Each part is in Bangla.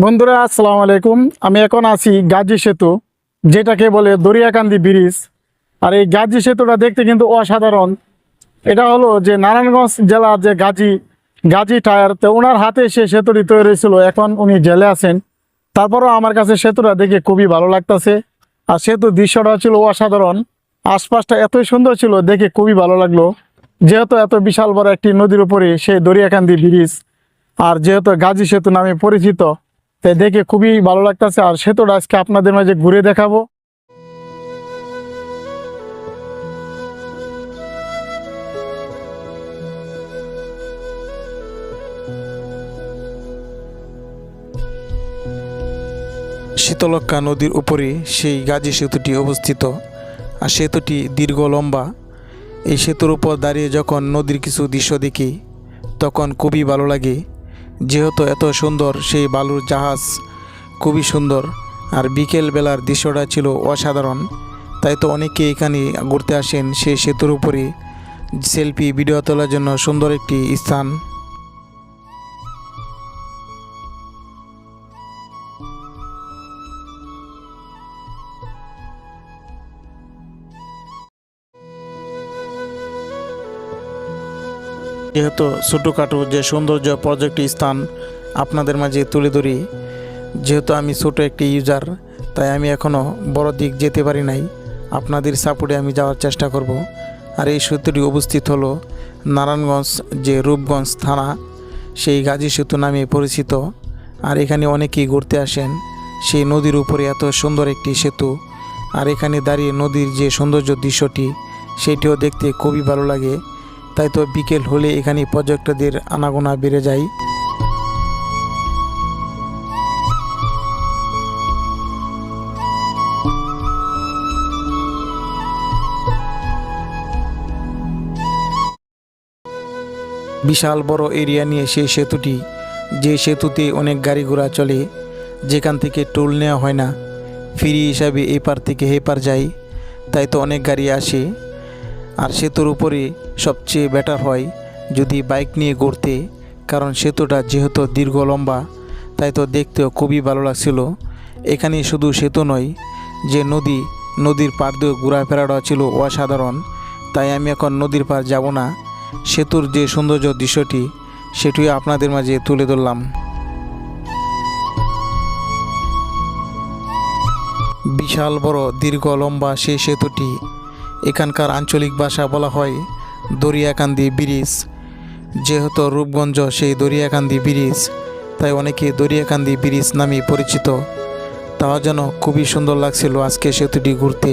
বন্ধুরা আসসালামু আলাইকুম। আমি এখন আছি গাজী সেতু, যেটাকে বলে দরিয়াকান্দি ব্রিজ। আর এই গাজী সেতুটা দেখতে কিন্তু অসাধারণ। এটা হলো যে নারায়ণগঞ্জ জেলার যে গাজী টায়ার, তো ওনার হাতে সে সেতুটি তৈরি হয়েছিল। এখন উনি জেলে আছেন, তারপরও আমার কাছে সেতুটা দেখে খুবই ভালো লাগতেছে। আর সেতুর দৃশ্যটা ছিল অসাধারণ, আশপাশটা এতই সুন্দর ছিল, দেখে খুবই ভালো লাগলো। যেহেতু এত বিশাল বড় একটি নদীর উপরে সেই দরিয়াকান্দি ব্রিজ, আর যেহেতু গাজী সেতু নামে পরিচিত, তাই দেখে খুবই ভালো লাগতেছে। আর সেতুটা আজকে আপনাদের মাঝে ঘুরে দেখাবো। শীতলক্ষ্যা নদীর উপরে সেই গাজী সেতুটি অবস্থিত। আর সেতুটি দীর্ঘ লম্বা। এই সেতুর উপর দাঁড়িয়ে যখন নদীর কিছু দৃশ্য দেখি তখন খুবই ভালো লাগে। যেহেতু এত সুন্দর সেই বালুর জাহাজ, খুবই সুন্দর। আর বিকেল বেলার দৃশ্যটা ছিল অসাধারণ। তাই তো অনেকে এখানে ঘুরতে আসেন সেই সেতুর উপরে সেলফি ভিডিও তোলার জন্য। সুন্দর একটি স্থান। যেহেতু ছোটোখাটো যে সৌন্দর্য প্রজেক্ট স্থান আপনাদের মাঝে তুলে ধরি, যেহেতু আমি ছোটো একটি ইউজার, তাই আমি এখনও বড় দিক যেতে পারি নাই। আপনাদের সাপোর্টে আমি যাওয়ার চেষ্টা করব। আর এই সেতুটি অবস্থিত হলো নারায়ণগঞ্জ যে রূপগঞ্জ থানা, সেই গাজী সেতু নামে পরিচিত। আর এখানে অনেকেই ঘুরতে আসেন সেই নদীর উপরে এত সুন্দর একটি সেতু। আর এখানে দাঁড়িয়ে নদীর যে সৌন্দর্য দৃশ্যটি, সেটিও দেখতে খুবই ভালো লাগে। তাই তো বিকেল হলে এখানে পর্যটকদের আনাগোনা বেড়ে যায়। বিশাল বড় এরিয়া নিয়ে সেই সেতুটি, যে সেতুতে অনেক গাড়ি ঘোড়া চলে, যেখান থেকে টোল নেওয়া হয় না, ফ্রি হিসাবে এপার থেকে হেপার যায়। তাই তো অনেক গাড়ি আসে। আর সেতুর উপরে সবচেয়ে বেটার হয় যদি বাইক নিয়ে ঘুরতে, কারণ সেতুটা যেহেতু দীর্ঘ লম্বা, তাই তো দেখতেও খুবই ভালো লাগছিল। এখানে শুধু সেতু নয়, যে নদীর পার দিয়ে ঘোরাফেরাটা ছিল অসাধারণ। তাই আমি এখন নদীর পার যাব না, সেতুর যে সৌন্দর্য দৃশ্যটি সেটিও আপনাদের মাঝে তুলে ধরলাম। বিশাল বড় দীর্ঘ লম্বা সেই সেতুটি, এখানকার আঞ্চলিক ভাষা বলা হয় দরিয়াকান্দি ব্রিজ। যেহেতু রূপগঞ্জ সেই দরিয়াকান্দি ব্রিজ, তাই অনেকে দরিয়াকান্দি ব্রিজ নামে পরিচিত। তাও যেন খুবই সুন্দর লাগছিল আজকে সেতুটি ঘুরতে।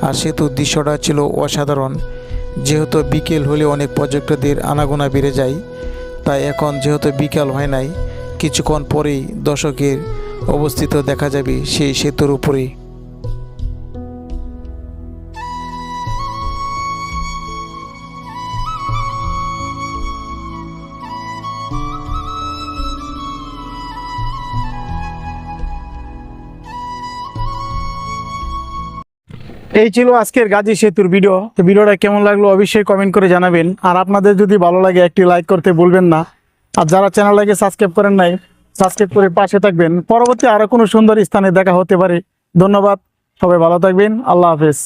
আর সেতুর দৃশ্যটা ছিল অসাধারণ। যেহেতু বিকেল হলে অনেক পর্যটকদের আনাগোনা বেড়ে যায়, তাই এখন যেহেতু বিকেল হয় নাই, কিছুক্ষণ পরেই দর্শকের অবস্থিত দেখা যাবে সেই সেতুর উপরে। এই ছিল আজকের গাজী সেতুর ভিডিও। তো ভিডিওটা কেমন লাগলো অবশ্যই কমেন্ট করে জানাবেন। আর আপনাদের যদি ভালো লাগে একটি লাইক করতে ভুলবেন না। আর যারা চ্যানেলটাকে সাবস্ক্রাইব করেন নাই, সাবস্ক্রাইব করে পাশে থাকবেন। পরবর্তী আরো কোনো সুন্দর স্থানে দেখা হতে পারে। ধন্যবাদ, সবাই ভালো থাকবেন। আল্লাহ হাফেজ।